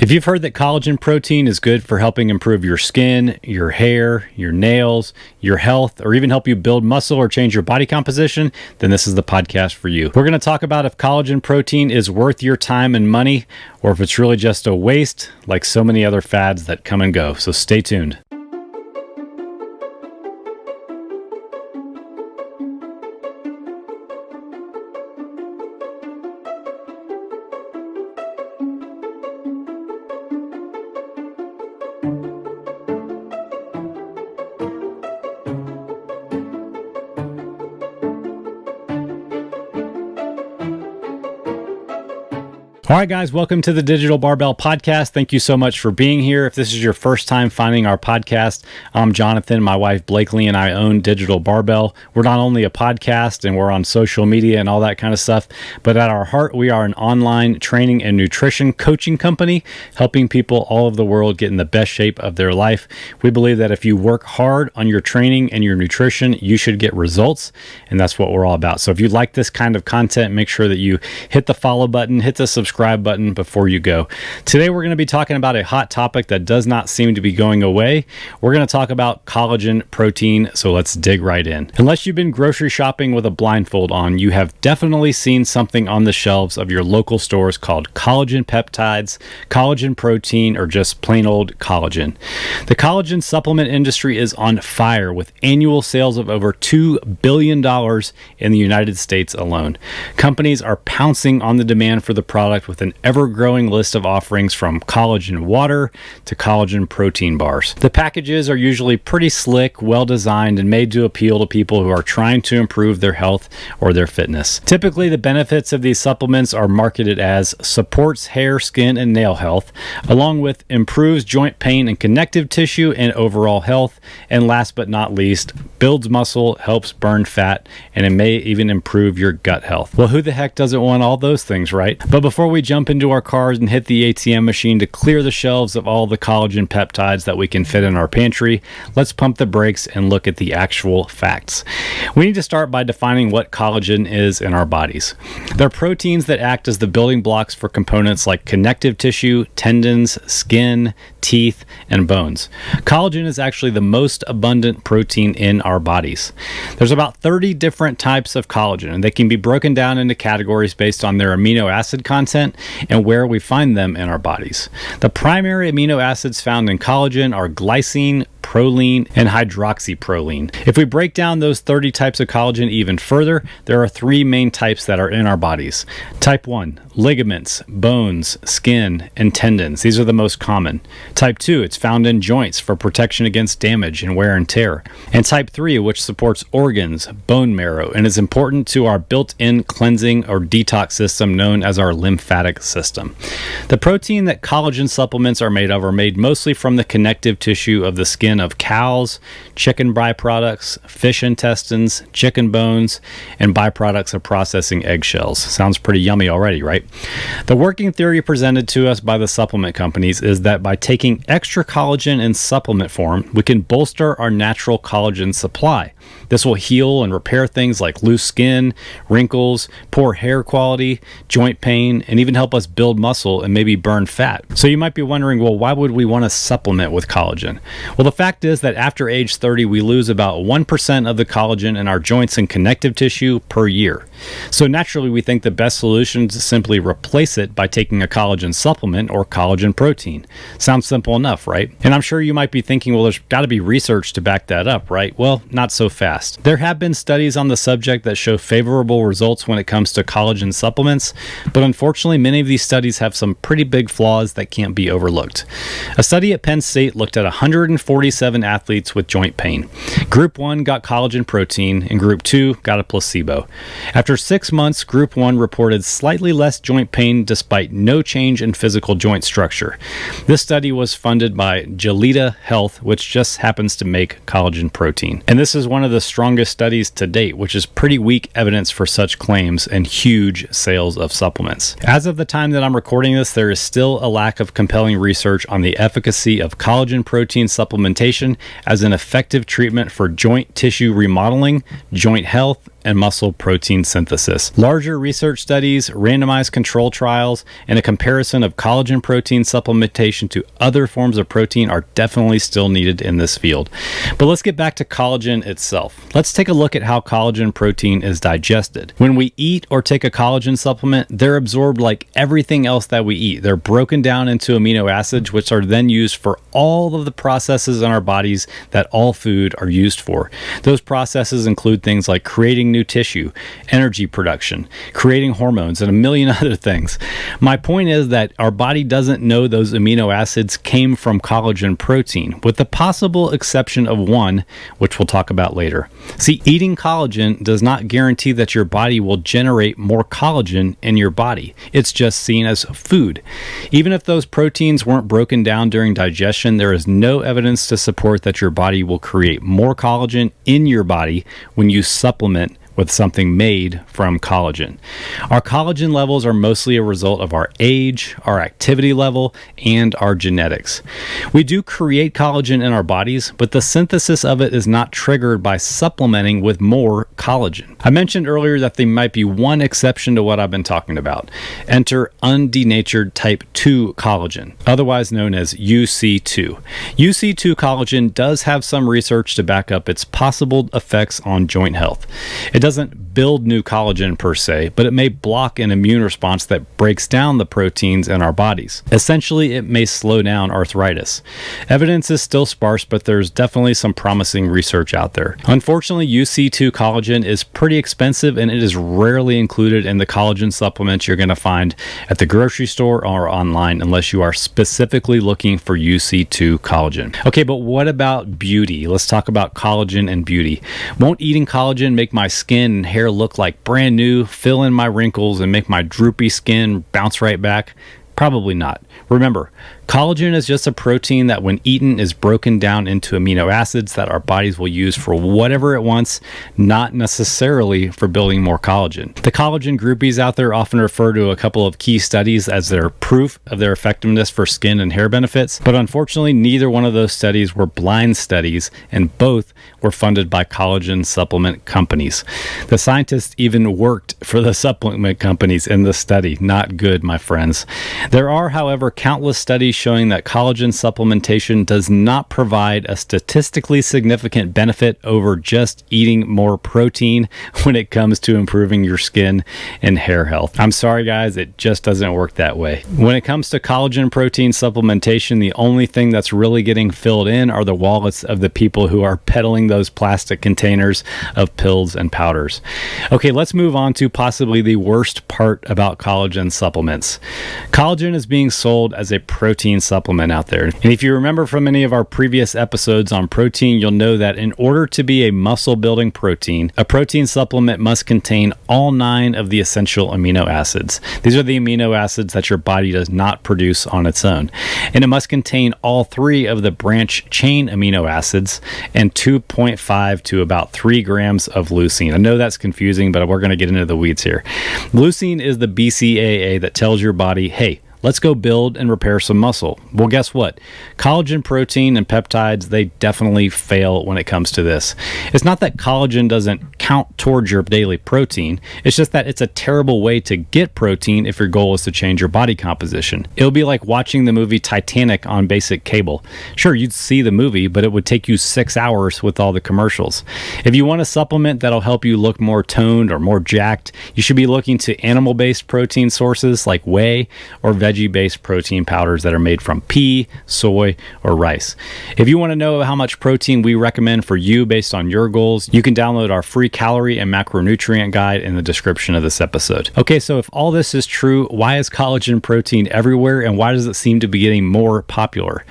If you've heard that collagen protein is good for helping improve your skin, your hair, your nails, your health, or even help you build muscle or change your body composition, then this is the podcast for you. We're going to talk about if collagen protein is worth your time and money, or if it's really just a waste, like so many other fads that come and go. So stay tuned. All right, guys, welcome to the Digital Barbell Podcast. Thank you so much for being here. If this is your first time finding our podcast, I'm Jonathan. My wife Blakely and I own Digital Barbell. We're not only a podcast and we're on social media and all that kind of stuff, but at our heart, we are an online training and nutrition coaching company, helping people all over the world get in the best shape of their life. We believe that if you work hard on your training and your nutrition, you should get results, and that's what we're all about. So if you like this kind of content, make sure that you hit the follow button, hit the subscribe button before you go. Today we're going to be talking about a hot topic that does not seem to be going away. We're going to talk about collagen protein, so let's dig right in. Unless you've been grocery shopping with a blindfold on, you have definitely seen something on the shelves of your local stores called collagen peptides, collagen protein, or just plain old collagen. The collagen supplement industry is on fire with annual sales of over $2 billion in the United States alone. Companies are pouncing on the demand for the product with an ever-growing list of offerings from collagen water to collagen protein bars. The packages are usually pretty slick, well-designed, and made to appeal to people who are trying to improve their health or their fitness. Typically, the benefits of these supplements are marketed as supports hair, skin, and nail health, along with improves joint pain and connective tissue and overall health, and last but not least, builds muscle, helps burn fat, and it may even improve your gut health. Well, who the heck doesn't want all those things, right? But before we jump into our cars and hit the ATM machine to clear the shelves of all the collagen peptides that we can fit in our pantry, let's pump the brakes and look at the actual facts. We need to start by defining what collagen is in our bodies. They're proteins that act as the building blocks for components like connective tissue, tendons, skin, teeth, and bones. Collagen is actually the most abundant protein in our bodies. There's about 30 different types of collagen, and they can be broken down into categories based on their amino acid content and where we find them in our bodies. The primary amino acids found in collagen are glycine, proline, and hydroxyproline. If we break down those 30 types of collagen even further, there are three main types that are in our bodies. Type 1, ligaments, bones, skin, and tendons. These are the most common. Type 2, it's found in joints for protection against damage and wear and tear. And type 3, which supports organs, bone marrow, and is important to our built-in cleansing or detox system known as our lymphatic system. The protein that collagen supplements are made of are made mostly from the connective tissue of the skin of cows, chicken byproducts, fish intestines, chicken bones, and byproducts of processing eggshells. Sounds pretty yummy already, right? The working theory presented to us by the supplement companies is that by taking extra collagen in supplement form, we can bolster our natural collagen supply. This will heal and repair things like loose skin, wrinkles, poor hair quality, joint pain, and even help us build muscle and maybe burn fat. So you might be wondering, well, why would we want to supplement with collagen? Well, the fact is that after age 30, we lose about 1% of the collagen in our joints and connective tissue per year. So naturally, we think the best solution is to simply replace it by taking a collagen supplement or collagen protein. Sounds simple enough, right? And I'm sure you might be thinking, well, there's got to be research to back that up, right? Well, not so fast. There have been studies on the subject that show favorable results when it comes to collagen supplements, but unfortunately, many of these studies have some pretty big flaws that can't be overlooked. A study at Penn State looked at 147 athletes with joint pain. Group 1 got collagen protein, and Group 2 got a placebo. After 6 months, Group 1 reported slightly less joint pain despite no change in physical joint structure. This study was funded by Gelita Health, which just happens to make collagen protein. And this is one of the strongest studies to date, which is pretty weak evidence for such claims and huge sales of supplements. As of the time that I'm recording this, there is still a lack of compelling research on the efficacy of collagen protein supplementation as an effective treatment for joint tissue remodeling, joint health, and muscle protein synthesis. Larger research studies, randomized control trials, and a comparison of collagen protein supplementation to other forms of protein are definitely still needed in this field. But let's get back to collagen itself. Let's take a look at how collagen protein is digested. When we eat or take a collagen supplement, they're absorbed like everything else that we eat. They're broken down into amino acids, which are then used for all of the processes in our bodies that all food are used for. Those processes include things like creating new tissue, energy production, creating hormones, and a million other things. My point is that our body doesn't know those amino acids came from collagen protein, with the possible exception of one, which we'll talk about later. See, eating collagen does not guarantee that your body will generate more collagen in your body. It's just seen as food. Even if those proteins weren't broken down during digestion, there is no evidence to support that your body will create more collagen in your body when you supplement with something made from collagen. Our collagen levels are mostly a result of our age, our activity level, and our genetics. We do create collagen in our bodies, but the synthesis of it is not triggered by supplementing with more collagen. I mentioned earlier that there might be one exception to what I've been talking about. Enter undenatured type 2 collagen, otherwise known as UC2. UC2 collagen does have some research to back up its possible effects on joint health. It doesn't build new collagen per se, but it may block an immune response that breaks down the proteins in our bodies. Essentially, it may slow down arthritis. Evidence is still sparse, but there's definitely some promising research out there. Unfortunately, UC2 collagen is pretty expensive and it is rarely included in the collagen supplements you're going to find at the grocery store or online unless you are specifically looking for UC2 collagen. Okay, but what about beauty? Let's talk about collagen and beauty. Won't eating collagen make my skin and hair look like brand new, fill in my wrinkles, and make my droopy skin bounce right back? Probably not. Remember, collagen is just a protein that when eaten is broken down into amino acids that our bodies will use for whatever it wants, not necessarily for building more collagen. The collagen groupies out there often refer to a couple of key studies as their proof of their effectiveness for skin and hair benefits, but unfortunately neither one of those studies were blind studies and both were funded by collagen supplement companies. The scientists even worked for the supplement companies in the study. Not good, my friends. There are, however, countless studies showing that collagen supplementation does not provide a statistically significant benefit over just eating more protein when it comes to improving your skin and hair health. I'm sorry, guys, it just doesn't work that way. When it comes to collagen protein supplementation, the only thing that's really getting filled in are the wallets of the people who are peddling those plastic containers of pills and powders. Okay, let's move on to possibly the worst part about collagen supplements. Collagen is being sold as a protein supplement out there. And if you remember from any of our previous episodes on protein, you'll know that in order to be a muscle building protein, a protein supplement must contain all 9 of the essential amino acids. These are the amino acids that your body does not produce on its own. And it must contain all 3 of the branch chain amino acids and 2.5 to about 3 grams of leucine. I know that's confusing, but we're going to get into the weeds here. Leucine is the BCAA that tells your body, hey, let's go build and repair some muscle. Well, guess what? Collagen protein and peptides, they definitely fail when it comes to this. It's not that collagen doesn't count towards your daily protein. It's just that it's a terrible way to get protein if your goal is to change your body composition. It'll be like watching the movie Titanic on basic cable. Sure, you'd see the movie, but it would take you 6 hours with all the commercials. If you want a supplement that'll help you look more toned or more jacked, you should be looking to animal-based protein sources like whey or veggie-based protein powders that are made from pea, soy, or rice. If you want to know how much protein we recommend for you based on your goals, you can download our free calorie and macronutrient guide in the description of this episode. Okay, so if all this is true, why is collagen protein everywhere and why does it seem to be getting more popular?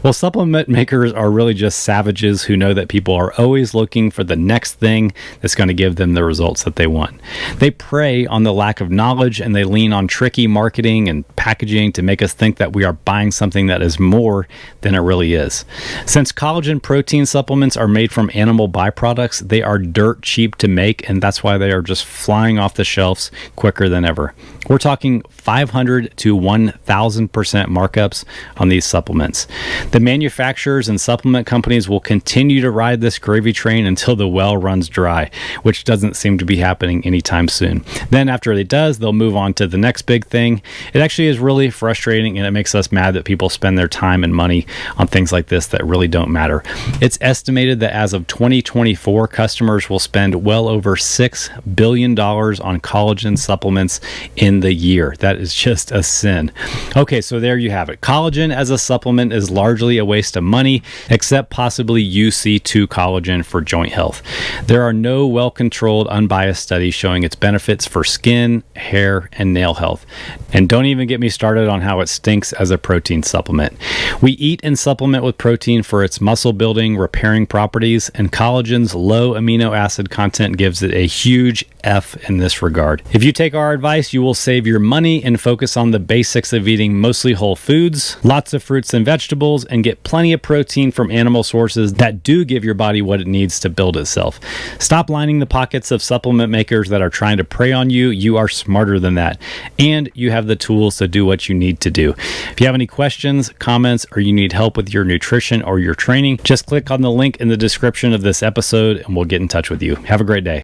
Well, supplement makers are really just savages who know that people are always looking for the next thing that's going to give them the results that they want. They prey on the lack of knowledge and they lean on tricky marketing and packaging packaging to make us think that we are buying something that is more than it really is. Since collagen protein supplements are made from animal byproducts, they are dirt cheap to make, and that's why they are just flying off the shelves quicker than ever. We're talking 500 to 1,000% markups on these supplements. The manufacturers and supplement companies will continue to ride this gravy train until the well runs dry, which doesn't seem to be happening anytime soon. Then after it does, they'll move on to the next big thing. It actually is really frustrating, and it makes us mad that people spend their time and money on things like this that really don't matter. It's estimated that as of 2024, customers will spend well over $6 billion on collagen supplements in the year. That is just a sin. Okay, so there you have it. Collagen as a supplement is largely a waste of money, except possibly UC2 collagen for joint health. There are no well-controlled, unbiased studies showing its benefits for skin, hair, and nail health. And don't even get me started on how it stinks as a protein supplement. We eat and supplement with protein for its muscle building, repairing properties, and collagen's low amino acid content gives it a huge F in this regard. If you take our advice, you will save your money and focus on the basics of eating mostly whole foods, lots of fruits and vegetables, and get plenty of protein from animal sources that do give your body what it needs to build itself. Stop lining the pockets of supplement makers that are trying to prey on you. You are smarter than that, and you have the tools to do what you need to do. If you have any questions, comments, or you need help with your nutrition or your training, just click on the link in the description of this episode and we'll get in touch with you. Have a great day.